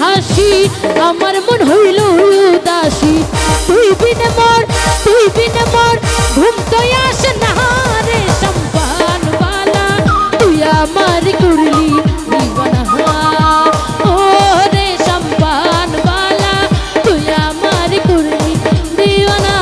হাসি আমার মন হইল উদাসী তুই বিনে মোর ঘুম তো আসে না রে সম্পান বালা তুই আমার করলি দিবানা ও রে সম্পান বালা তুই আমার করলি দিবানা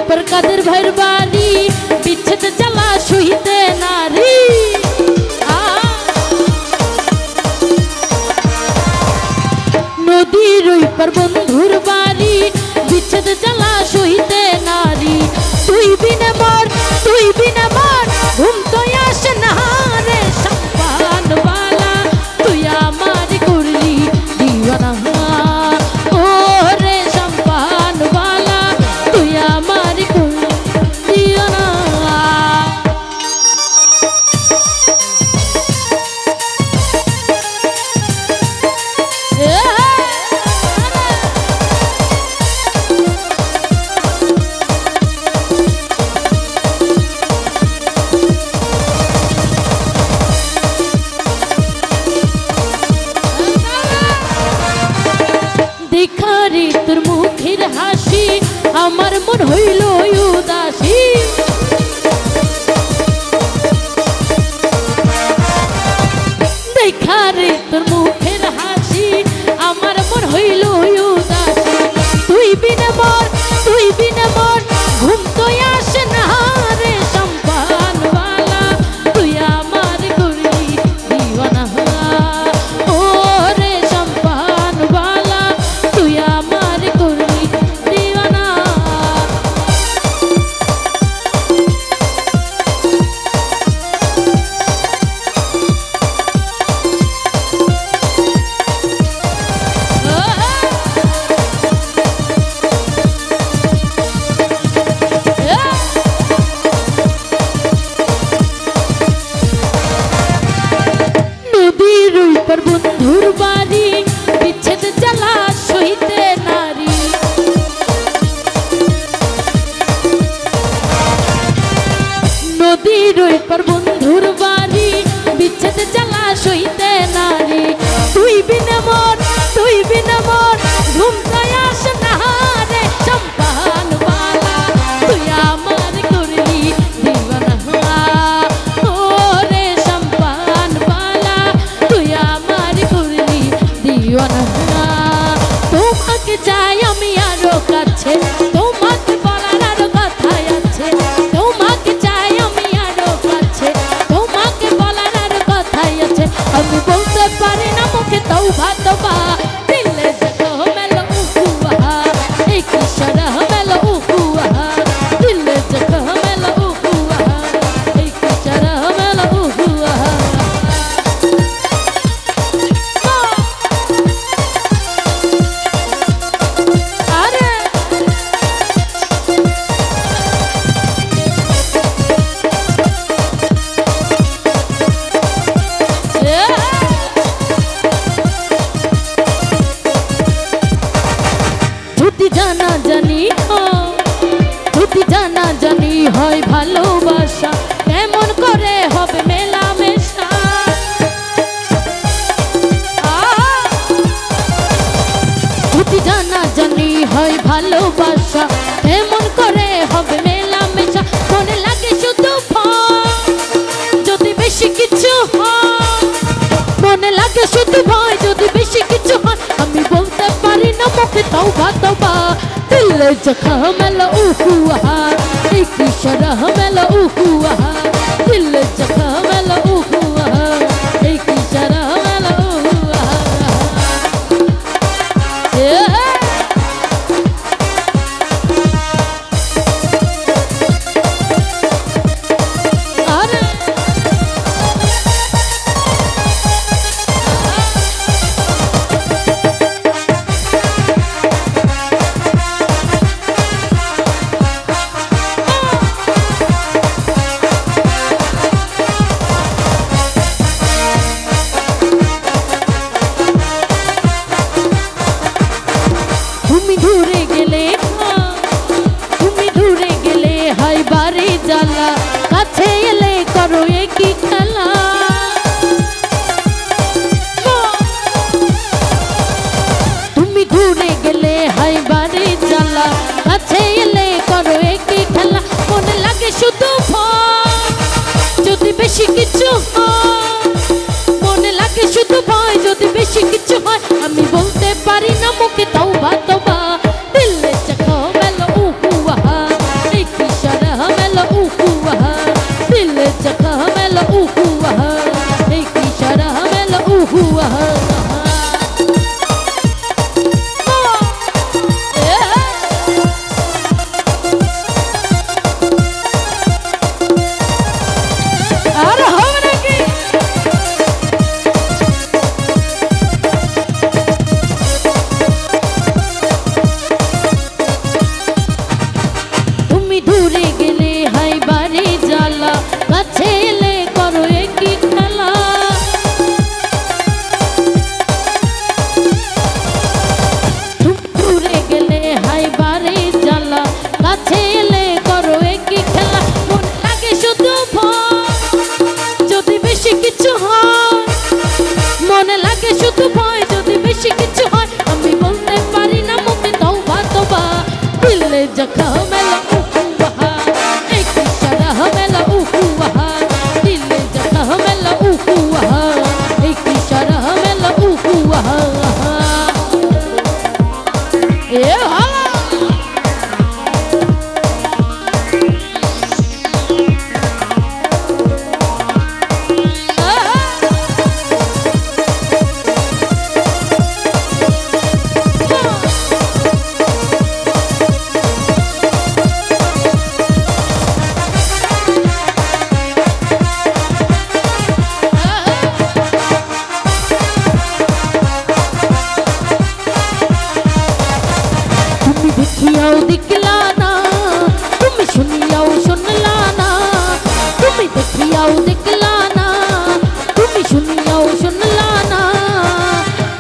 पर कादर भर बारी बिछत जला शुहिते नारी नदी रुई पर बंधुर बारी बिछत जला शुहिते नारी तुई बिना मोर घूम तो आस नहारे सम्पान वाला तुई आमार करली दीवाना ओ रे सम्पान वाला तुई आमार দেখারে তোর মুখের হাসি আমার মন হইল উদাসী দেখারে তোর মুখের হাসি আমার মন হইল উদাসী তুই বিনা মোর ঘুম তো আসে না রে সম্পান বালা তুই আমার করলি দিবানা ও রে সম্পান বালা তুই আমার করলি দিবানা पर बंधुर बारी बिच्छेद जला सहिते नारी नदीर पर बंधुर बारी बिच्छेद जला सहिते नारी तुई बिना मोर घुम तो आसे ना रे सम्पान वाला तुई आमार करली दीवाना ओ रे सम्पान वाला तुई आमार करली दीवाना তোমাকে চাই আমি আরো কাছে তোমাকে বলার আরো কথা আছে তোমাকে চাই আমি আরো কাছে তোমাকে বলার আরো কথা আছে আমি বলতে পারি না মুখে তওবা দিলে দেখো মেলো উহুয়া এই কিশোরা মেলো উহুয়া দিলে দেখো মেলো উহুয়া এই কিশোরা মেলো উহুয়া জানি হয় ভালোবাসা কেমন করে হবে মেলামেশা যদি জানা জানি হয় ভালোবাসা কেমন করে হবে মেলামেশা মনে লাগে শুধু ভয় যদি বেশি কিছু হয় মনে লাগে শুধু ভয় যদি বেশি কিছু হয় আমি বলতে পারি না মুখে তওবা দিলে জখম মেলা উহুয়া এই কিশোরা মেলা উহুয়া দিলে জখম মেলা উহুয়া এই কিশোরা মেলা উহুয়া লাগে শুধু ভয় যদি বেশি কিছু হয়, মনে লাগে শুধু ভয় যদি বেশি কিছু হয়। আমি বলতে পারি না মুখে তওবা তওবা, দিলে চাখা মেলো উহু আহা, এই কি সারা মেলো উহু আহা, দিলে চাখা মেলো উহু আহা, এই কি সারা মেলো উহু আহা। দূরে গেলে হাই বাড়ি জ্বালা, কাছে এলে করো একই খেলা। দূরে গেলে হাই বাড়ি জ্বালা, কাছে এলে করো একই খেলা। মনে লাগে শুধু ভয় যদি বেশি কিছু হয়, মনে লাগে শুধু ভয় যদি বেশি কিছু হয়। আমি বলতে পারি না মুখে তওবা তওবা, দিলে জখা মেলা দেখিয়াও দেখলা না, তুমি শুনিয়াও শুনলা না, তুমি দেখিয়াও দেখলা না, তুমি শুনিয়াও শুনলা না।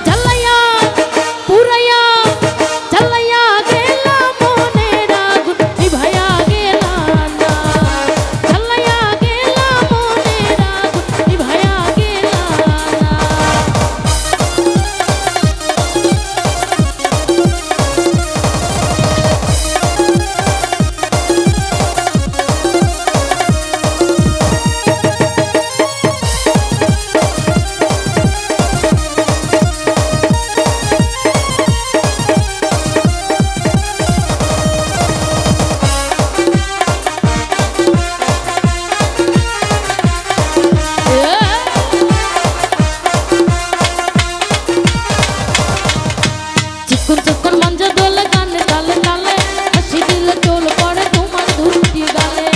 জ্বালাইয়া পুরাইয়া জ্বালাইয়া গেলা মনের আগুন নিভাইয়া গেলা না, জ্বালাইয়া গেলা মনের আগুন নিভাইয়া গেলা না। চিকন চিকন মঞ্জা দোলে গানে তালে তালে, হাসি দিলে চোল পড়ে তোমার দুটি গালে।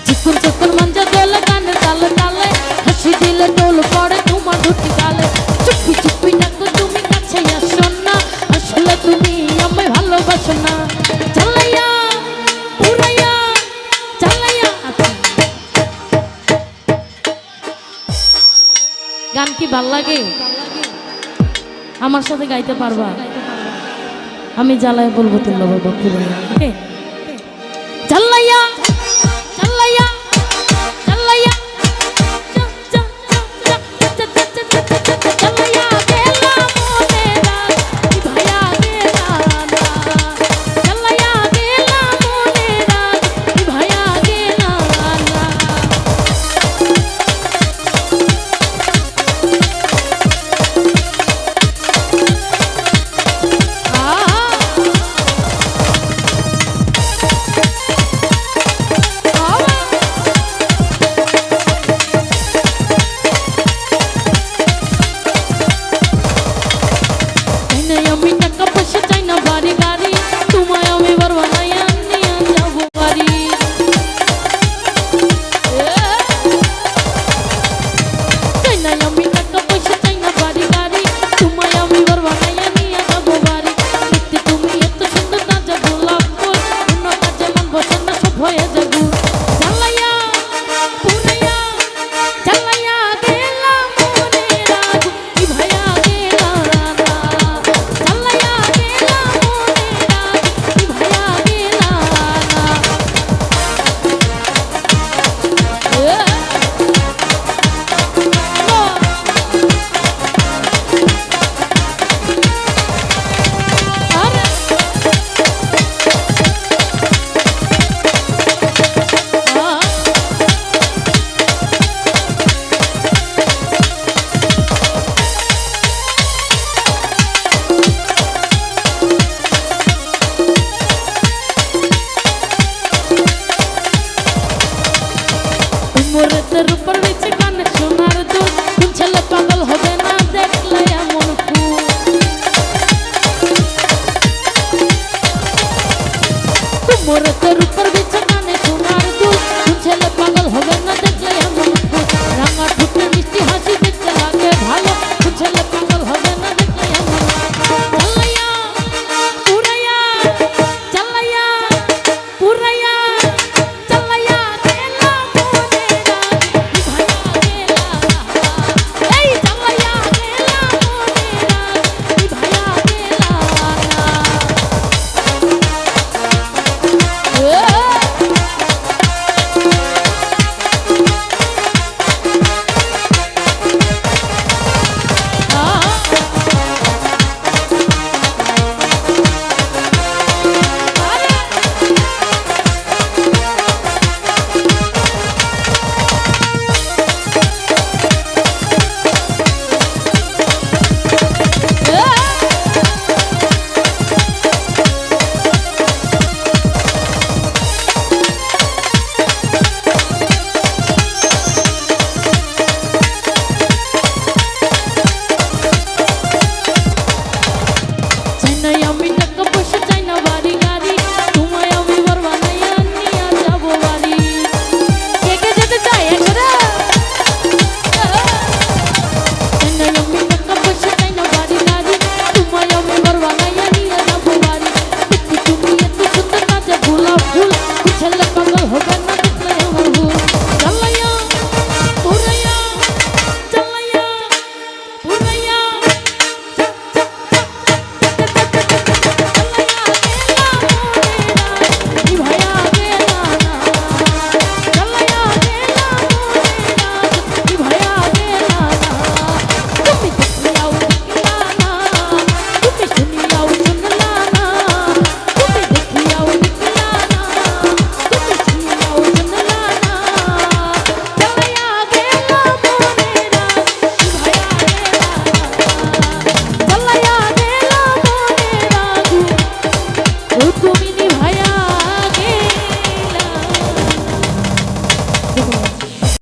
চিকন চিকন মঞ্জা দোলে গানে তালে তালে, হাসি দিলে চোল পড়ে তোমার দুটি গালে। চুপি চুপি ডাকো তুমি কাছে আসো না, আসলে তুমি আমায় ভালোবাসো না। জ্বালাইয়া পুরাইয়া জ্বালাইয়া। গান কি ভাল লাগে? আমার সাথে গাইতে পারবা? আমি জ্বালায় বলবো তুল্লা বাবা পুরো। ওকে।